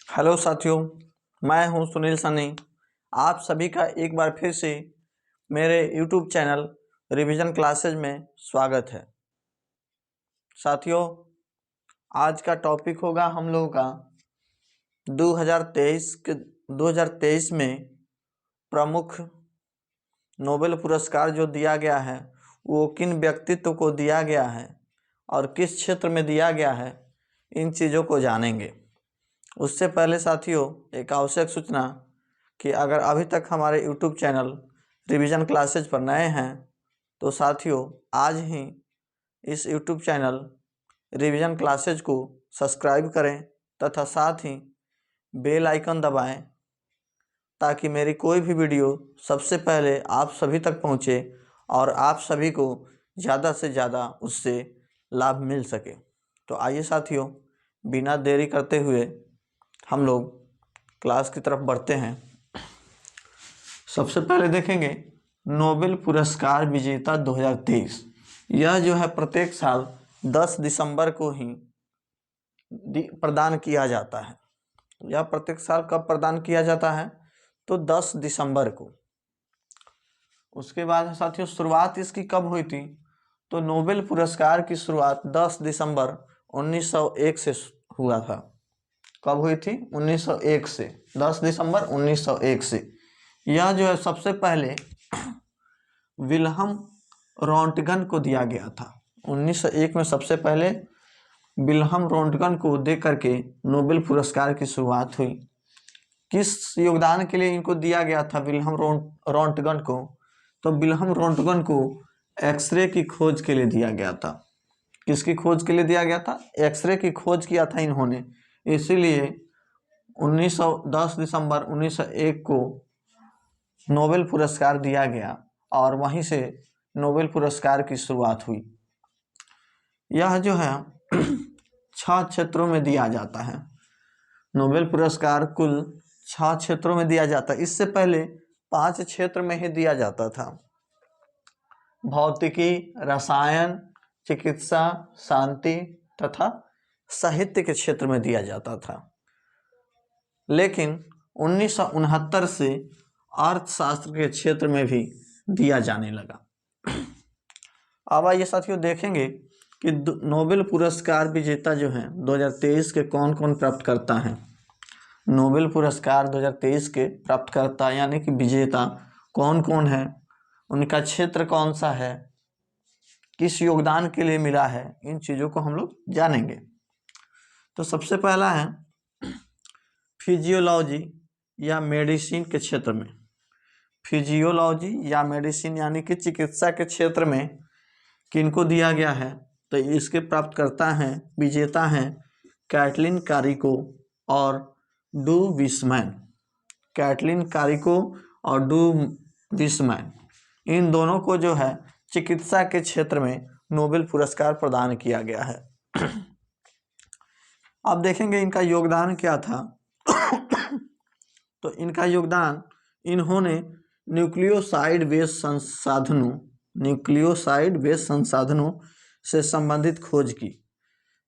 Hello साथियों, मैं हूं सुनील सनी। आप सभी का एक बार फिर से मेरे YouTube चैनल रिवीजन क्लासेज में स्वागत है। साथियों, आज का टॉपिक होगा हम लोगों का 2023 में प्रमुख नोबेल पुरस्कार जो दिया गया है वो किन व्यक्तित्व को दिया गया है और किस क्षेत्र में दिया गया है, इन चीज़ों को जानेंगे। उससे पहले साथियों, एक आवश्यक सूचना कि अगर अभी तक हमारे YouTube चैनल रिवीजन क्लासेज पर नए हैं तो साथियों आज ही इस YouTube चैनल रिवीजन क्लासेज को सब्सक्राइब करें तथा साथ ही बेल आइकन दबाएं ताकि मेरी कोई भी वीडियो सबसे पहले आप सभी तक पहुंचे और आप सभी को ज़्यादा से ज़्यादा उससे लाभ मिल सके। तो आइए साथियों, बिना देरी करते हुए हम लोग क्लास की तरफ बढ़ते हैं। सबसे पहले देखेंगे नोबेल पुरस्कार विजेता 2023। यह जो है प्रत्येक साल 10 दिसंबर को ही प्रदान किया जाता है। यह प्रत्येक साल कब प्रदान किया जाता है? तो 10 दिसंबर को। उसके बाद साथियों शुरुआत इसकी कब हुई थी? तो नोबेल पुरस्कार की शुरुआत 10 दिसंबर 1901 से हुआ था। कब हुई थी? 1901 से, 10 दिसंबर 1901 से। यह जो है सबसे पहले विल्हम रोंटगन को दिया गया था। 1901 में सबसे पहले विल्हम रोंटगन को दे करके नोबेल पुरस्कार की शुरुआत हुई। किस योगदान के लिए इनको दिया गया था विल्हम रोंटगन को? तो विल्हम रोंटगन को एक्सरे की खोज के लिए दिया गया था। किसकी खोज के लिए दिया गया था? एक्सरे की खोज किया था इन्होंने, इसीलिए 10 दिसंबर 1901 को नोबेल पुरस्कार दिया गया और वहीं से नोबेल पुरस्कार की शुरुआत हुई। यह जो है 6 क्षेत्रों में दिया जाता है। नोबेल पुरस्कार कुल 6 क्षेत्रों में दिया जाता है। इससे पहले 5 क्षेत्र में ही दिया जाता था। भौतिकी, रसायन, चिकित्सा, शांति तथा साहित्य के क्षेत्र में दिया जाता था। लेकिन 1969 से अर्थशास्त्र के क्षेत्र में भी दिया जाने लगा। अब आइए साथियों देखेंगे कि नोबेल पुरस्कार विजेता जो हैं 2023 के कौन कौन प्राप्त करता हैं। नोबेल पुरस्कार 2023 के प्राप्तकर्ता यानी कि विजेता कौन कौन है, उनका क्षेत्र कौन सा है, किस योगदान के लिए मिला है, इन चीज़ों को हम लोग जानेंगे। तो सबसे पहला है फिजियोलॉजी या मेडिसिन के क्षेत्र में। फिजियोलॉजी या मेडिसिन यानी कि चिकित्सा के क्षेत्र में किनको दिया गया है? तो इसके प्राप्तकर्ता हैं, विजेता हैं कैटलिन कारिको और डू विस्मैन। कैटलिन कारिको और डू विस्मैन, इन दोनों को जो है चिकित्सा के क्षेत्र में नोबेल पुरस्कार प्रदान किया गया है। अब देखेंगे इनका योगदान क्या था। तो इनका योगदान, इन्होंने न्यूक्लियोसाइड बेस्ड संसाधनों से संबंधित खोज की,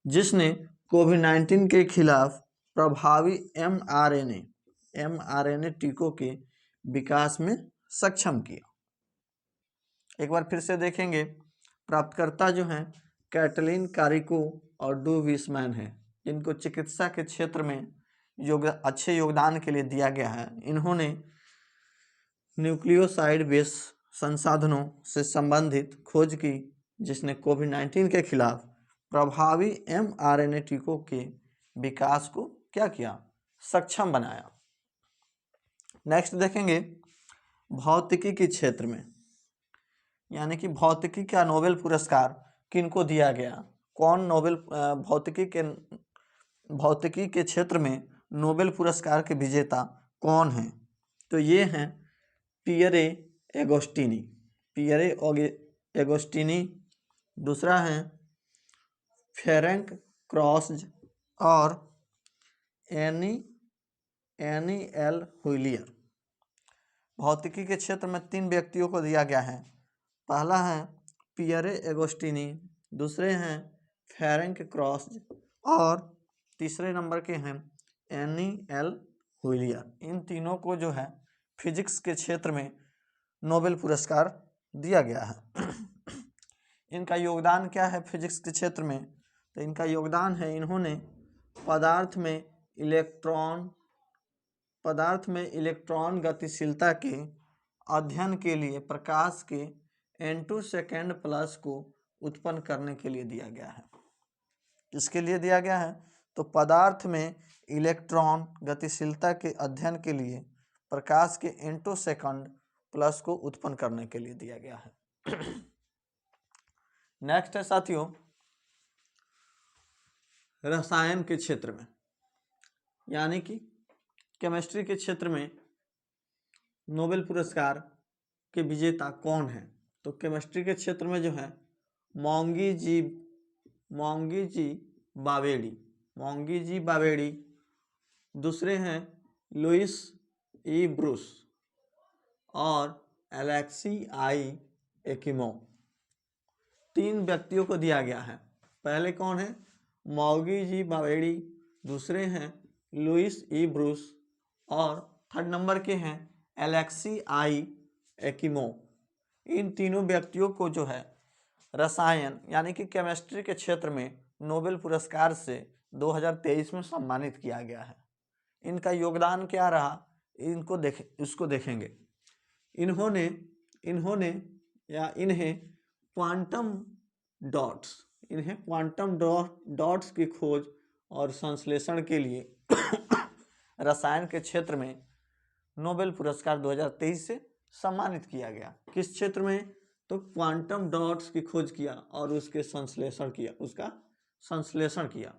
जिसने कोविड-19 के खिलाफ प्रभावी mRNA टीकों के विकास में सक्षम किया। एक बार फिर से देखेंगे, प्राप्तकर्ता जो हैं कैटलिन कारिको और डू विस्मैन हैं, जिनको चिकित्सा के क्षेत्र में अच्छे योगदान के लिए दिया गया है। इन्होंने न्यूक्लियोसाइड बेस्ड संसाधनों से संबंधित खोज की, जिसने कोविड-19 के खिलाफ प्रभावी mRNA टीकों के विकास को क्या किया? सक्षम बनाया। नेक्स्ट देखेंगे भौतिकी के क्षेत्र में, यानी कि भौतिकी का नोबेल पुरस्कार किनको दिया गया? कौन नोबेल भौतिकी के क्षेत्र में नोबेल पुरस्कार के विजेता कौन हैं? तो ये हैं पियरे एगोस्टिनी, दूसरा है फेरेंक क्रॉस और एनी एल हुइलियर। भौतिकी के क्षेत्र में 3 व्यक्तियों को दिया गया है। पहला है पियरे एगोस्टिनी, दूसरे हैं फेरेंक क्रॉस और तीसरे नंबर के हैं एनी एल व्हिलियर, इन तीनों को जो है फिजिक्स के क्षेत्र में नोबेल पुरस्कार दिया गया है। इनका योगदान क्या है फिजिक्स के क्षेत्र में? तो इनका योगदान है, इन्होंने पदार्थ में इलेक्ट्रॉन गतिशीलता के अध्ययन के लिए प्रकाश के n2 सेकेंड प्लस को उत्पन्न करने के लिए दिया गया है। किसके लिए दिया गया है? तो पदार्थ में इलेक्ट्रॉन गतिशीलता के अध्ययन के लिए प्रकाश के n2 सेकंड प्लस को उत्पन्न करने के लिए दिया गया है। नेक्स्ट है साथियों, रसायन के क्षेत्र में, यानी कि केमिस्ट्री के क्षेत्र में नोबेल पुरस्कार के विजेता कौन है? तो केमिस्ट्री के क्षेत्र में जो है मोंगी जी बावेडी, दूसरे हैं लुइस ई ब्रूस और एलेक्सी आई एकिमो। तीन व्यक्तियों को दिया गया है। पहले कौन है? मोंगी जी बावेडी, दूसरे हैं लुइस ई ब्रूस और थर्ड नंबर के हैं एलेक्सी आई एकिमो। इन तीनों व्यक्तियों को जो है रसायन यानी कि केमिस्ट्री के क्षेत्र में नोबेल पुरस्कार से 2023 में सम्मानित किया गया है। इनका योगदान क्या रहा, इसको देखेंगे। इन्हें क्वांटम डॉट्स की खोज और संश्लेषण के लिए रसायन के क्षेत्र में नोबेल पुरस्कार 2023 से सम्मानित किया गया। किस क्षेत्र में? तो क्वांटम डॉट्स की खोज किया और उसका संश्लेषण किया।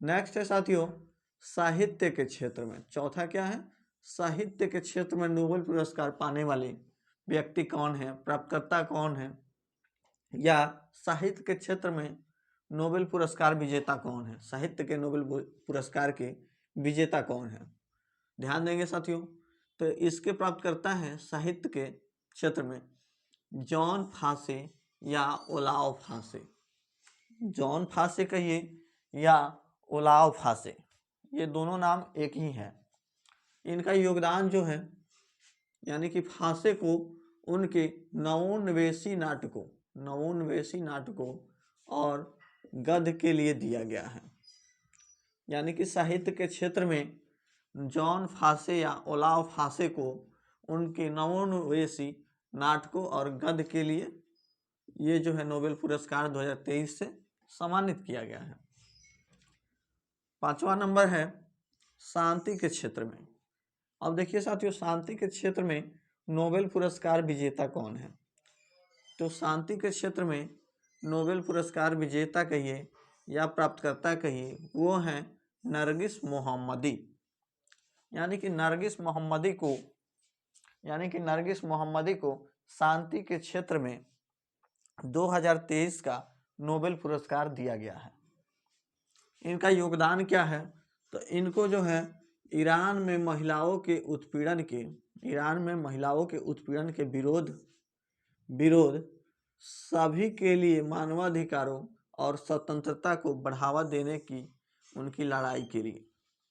नेक्स्ट है साथियों, साहित्य के क्षेत्र में। चौथा क्या है? साहित्य के क्षेत्र में नोबेल पुरस्कार पाने वाले व्यक्ति कौन है, प्राप्तकर्ता कौन है, या साहित्य के क्षेत्र में नोबेल पुरस्कार विजेता कौन है, साहित्य के नोबेल पुरस्कार के विजेता कौन है? ध्यान देंगे साथियों, तो इसके प्राप्तकर्ता हैं साहित्य के क्षेत्र में जॉन फासे या ओलाव फासे। जॉन फासे कहिए या ओलाव फासे, ये दोनों नाम एक ही है। इनका योगदान जो है, यानी कि फासे को उनके नवोन्वेषी नाटकों और गद्य के लिए दिया गया है। यानी कि साहित्य के क्षेत्र में जॉन फासे या ओलाव फासे को उनके नवोन्वेषी नाटकों और गद्य के लिए ये जो है नोबेल पुरस्कार 2023 से सम्मानित किया गया है। पांचवा नंबर है शांति के क्षेत्र में। अब देखिए साथियों, शांति के क्षेत्र में नोबेल पुरस्कार विजेता कौन है? तो शांति के क्षेत्र में नोबेल पुरस्कार विजेता कहिए या प्राप्तकर्ता कहिए, वो हैं नरगिस मोहम्मदी। यानी कि नरगिस मोहम्मदी को शांति के क्षेत्र में 2023 का नोबेल पुरस्कार दिया गया है। इनका योगदान क्या है? तो इनको जो है ईरान में महिलाओं के उत्पीड़न के विरोध सभी के लिए मानवाधिकारों और स्वतंत्रता को बढ़ावा देने की उनकी लड़ाई के लिए,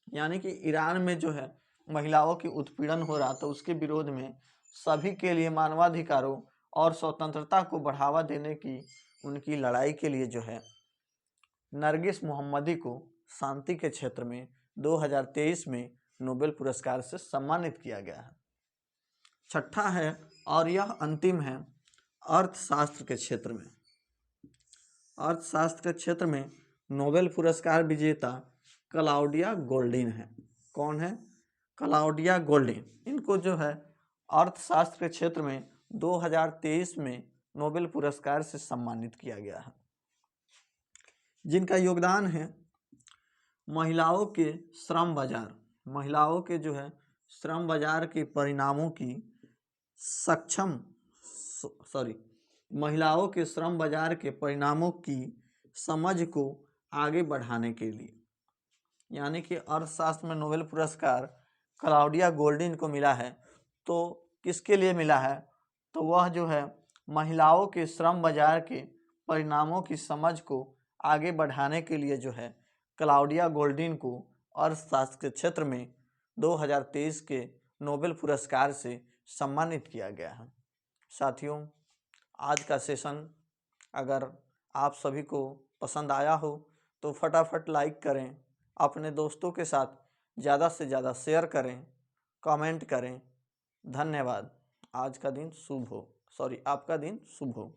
यानी कि ईरान में जो है महिलाओं की उत्पीड़न हो रहा था, उसके विरोध में सभी के लिए मानवाधिकारों और स्वतंत्रता को बढ़ावा देने की उनकी लड़ाई के लिए जो है नरगिस मोहम्मदी को शांति के क्षेत्र में 2023 में नोबेल पुरस्कार से सम्मानित किया गया है। छठा है और यह अंतिम है, अर्थशास्त्र के क्षेत्र में। अर्थशास्त्र के क्षेत्र में नोबेल पुरस्कार विजेता क्लाउडिया गोल्डिन है। कौन है? Claudia Goldin. इनको जो है अर्थशास्त्र के क्षेत्र में 2023 में नोबेल पुरस्कार से सम्मानित किया गया है। जिनका योगदान है महिलाओं के श्रम बाजार के परिणामों की महिलाओं के श्रम बाजार के परिणामों की समझ को आगे बढ़ाने के लिए, यानी कि अर्थशास्त्र में नोबेल पुरस्कार क्लाउडिया गोल्डिन को मिला है। तो किसके लिए मिला है? तो वह जो है महिलाओं के श्रम बाजार के परिणामों की समझ को आगे बढ़ाने के लिए जो है क्लाउडिया गोल्डिन को अर्थशास्त्र के क्षेत्र में 2023 के नोबेल पुरस्कार से सम्मानित किया गया है। साथियों, आज का सेशन अगर आप सभी को पसंद आया हो तो फटाफट लाइक करें, अपने दोस्तों के साथ ज़्यादा से ज़्यादा शेयर करें, कमेंट करें। धन्यवाद। आपका दिन शुभ हो।